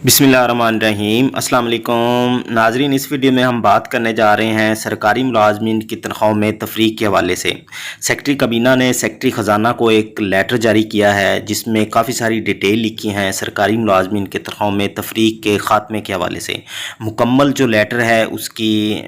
بسم اللہ الرحمن الرحیم۔ السلام علیکم ناظرین، اس ویڈیو میں ہم بات کرنے جا رہے ہیں سرکاری ملازمین کی تنخواہوں میں تفریق کے حوالے سے۔ سیکٹری کابینہ نے سیکٹری خزانہ کو ایک لیٹر جاری کیا ہے جس میں کافی ساری ڈیٹیل لکھی ہیں سرکاری ملازمین کی تنخواہوں میں تفریق کے خاتمے کے حوالے سے۔ مکمل جو لیٹر ہے اس کی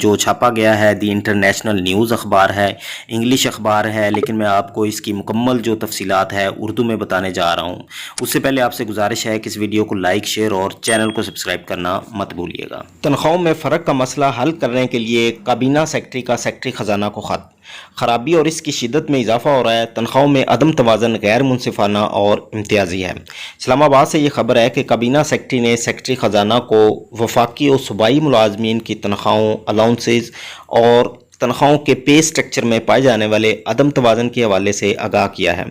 جو چھاپا گیا ہے دی انٹرنیشنل نیوز اخبار ہے، انگلش اخبار ہے، لیکن میں آپ کو اس کی مکمل جو تفصیلات ہے اردو میں بتانے جا رہا ہوں۔ اس سے پہلے آپ سے گزارش ہے کہ اس ویڈیو کو لائک، شیئر اور چینل کو سبسکرائب کرنا مت بھولیے گا۔ تنخواہوں میں فرق کا مسئلہ حل کرنے کے لیے کابینہ سیکٹری کا سیکٹری خزانہ کو خط۔ خرابی اور اس کی شدت میں اضافہ ہو رہا ہے۔ تنخواہوں میں عدم توازن غیر منصفانہ اور امتیازی ہے۔ اسلام آباد سے یہ خبر ہے کہ کابینہ سیکٹری نے سیکٹری خزانہ کو وفاقی اور صوبائی ملازمین کی تنخواہوں، الاؤنسز اور تنخواہوں کے پے سٹرکچر میں پائے جانے والے عدم توازن کے حوالے سے آگاہ کیا ہے۔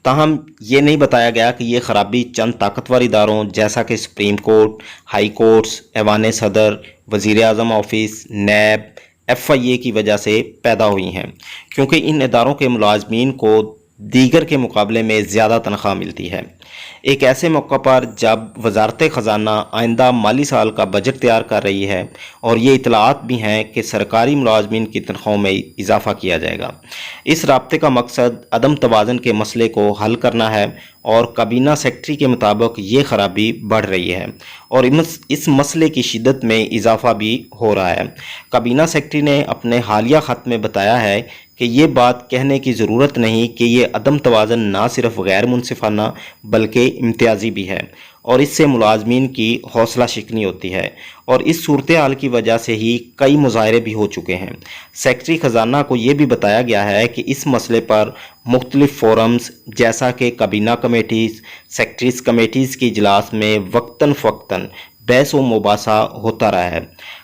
تاہم یہ نہیں بتایا گیا کہ یہ خرابی چند طاقتور اداروں جیسا کہ سپریم کورٹ، ہائی کورٹس، ایوان صدر، وزیر اعظم آفس، نیب، FIA کی وجہ سے پیدا ہوئی ہیں، کیونکہ ان اداروں کے ملازمین کو دیگر کے مقابلے میں زیادہ تنخواہ ملتی ہے۔ ایک ایسے موقع پر جب وزارت خزانہ آئندہ مالی سال کا بجٹ تیار کر رہی ہے اور یہ اطلاعات بھی ہیں کہ سرکاری ملازمین کی تنخواہوں میں اضافہ کیا جائے گا۔ اس رابطے کا مقصد عدم توازن کے مسئلے کو حل کرنا ہے اور کابینہ سیکٹری کے مطابق یہ خرابی بڑھ رہی ہے اور اس مسئلے کی شدت میں اضافہ بھی ہو رہا ہے۔ کابینہ سیکٹری نے اپنے حالیہ خط میں بتایا ہے کہ یہ بات کہنے کی ضرورت نہیں کہ یہ عدم توازن نہ صرف غیر منصفانہ بلکہ امتیازی بھی ہے اور اس سے ملازمین کی حوصلہ شکنی ہوتی ہے، اور اس صورتحال کی وجہ سے ہی کئی مظاہرے بھی ہو چکے ہیں۔ سیکٹری خزانہ کو یہ بھی بتایا گیا ہے کہ اس مسئلے پر مختلف فورمز جیسا کہ کابینہ کمیٹیز، سیکٹریز کمیٹیز کی اجلاس میں وقتاً فوقتاً بحث و مباحثہ ہوتا رہا ہے۔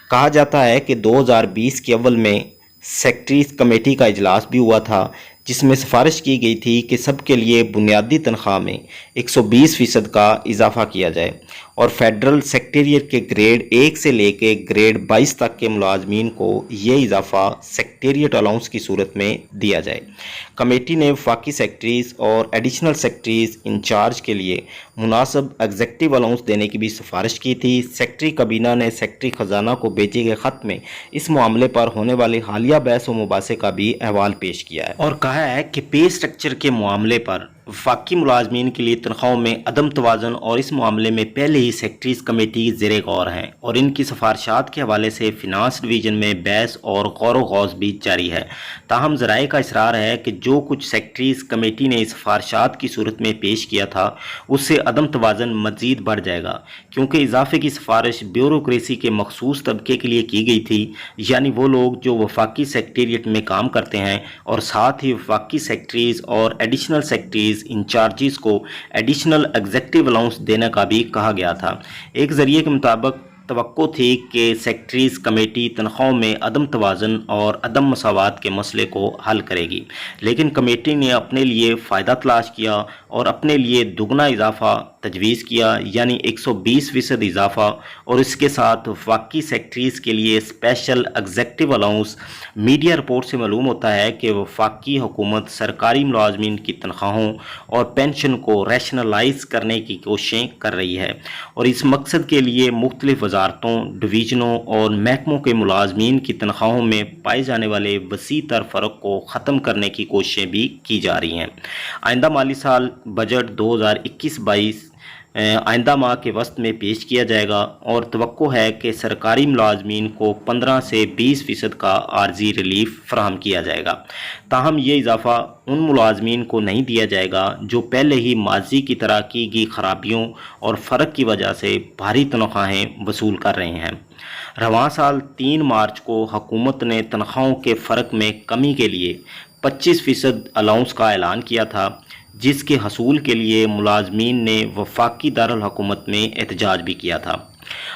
کہا جاتا ہے کہ 2020 کے اول میں سیکٹریز کمیٹی کا اجلاس بھی ہوا تھا جس میں سفارش کی گئی تھی کہ سب کے لیے بنیادی تنخواہ میں 120% کا اضافہ کیا جائے اور فیڈرل سیکٹریٹ کے گریڈ 1 سے لے کے گریڈ 22 تک کے ملازمین کو یہ اضافہ سیکٹریٹ الاؤنس کی صورت میں دیا جائے۔ کمیٹی نے وفاقی سیکٹریز اور ایڈیشنل سیکٹریز انچارج کے لیے مناسب ایگزیکٹو الاؤنس دینے کی بھی سفارش کی تھی۔ سیکٹری کابینہ نے سیکٹری خزانہ کو بھیجے گئے خط میں اس معاملے پر ہونے والے حالیہ بحث و مباحثے کا بھی احوال پیش کیا ہے اور کہا ہے کہ پے سٹرکچر کے معاملے پر وفاقی ملازمین کے لیے تنخواہوں میں عدم توازن اور اس معاملے میں پہلے ہی سیکٹریز کمیٹی زیر غور ہیں اور ان کی سفارشات کے حوالے سے فنانس ڈویژن میں بحث اور غور و خوض بھی جاری ہے۔ تاہم ذرائع کا اصرار ہے کہ جو کچھ سیکٹریز کمیٹی نے سفارشات کی صورت میں پیش کیا تھا اس سے عدم توازن مزید بڑھ جائے گا، کیونکہ اضافے کی سفارش بیوروکریسی کے مخصوص طبقے کے لیے کی گئی تھی، یعنی وہ لوگ جو وفاقی سیکٹریٹ میں کام کرتے ہیں، اور ساتھ ہی وفاقی سیکٹریز اور ایڈیشنل سیکٹریز انچارجز کو ایڈیشنل ایگزیکٹو الاؤنس دینے کا بھی کہا گیا تھا۔ ایک ذریعے کے مطابق توقع تھی کہ سیکٹریز کمیٹی تنخواہوں میں عدم توازن اور عدم مساوات کے مسئلے کو حل کرے گی، لیکن کمیٹی نے اپنے لیے فائدہ تلاش کیا اور اپنے لیے دگنا اضافہ تجویز کیا، یعنی 120% اضافہ، اور اس کے ساتھ وفاقی سیکٹریز کے لیے special executive allowance. Media report سے معلوم ہوتا ہے کہ وفاقی حکومت سرکاری ملازمین کی تنخواہوں اور پینشن کو ریشنلائز کرنے کی کوششیں کر رہی ہے اور اس مقصد کے لیے مختلف وزارتوں، ڈویژنوں اور محکموں کے ملازمین کی تنخواہوں میں پائے جانے والے وسیع تر فرق کو ختم کرنے کی کوششیں بھی کی جا رہی ہیں۔ آئندہ مالی سال بجٹ 2021-22 آئندہ ماہ کے وسط میں پیش کیا جائے گا اور توقع ہے کہ سرکاری ملازمین کو 15 سے 20% کا عارضی ریلیف فراہم کیا جائے گا۔ تاہم یہ اضافہ ان ملازمین کو نہیں دیا جائے گا جو پہلے ہی ماضی کی طرح کی گئی خرابیوں اور فرق کی وجہ سے بھاری تنخواہیں وصول کر رہے ہیں۔ رواں سال 3 مارچ کو حکومت نے تنخواہوں کے فرق میں کمی کے لیے 25% الاؤنس کا اعلان کیا تھا، جس کے حصول کے لیے ملازمین نے وفاقی دارالحکومت میں احتجاج بھی کیا تھا۔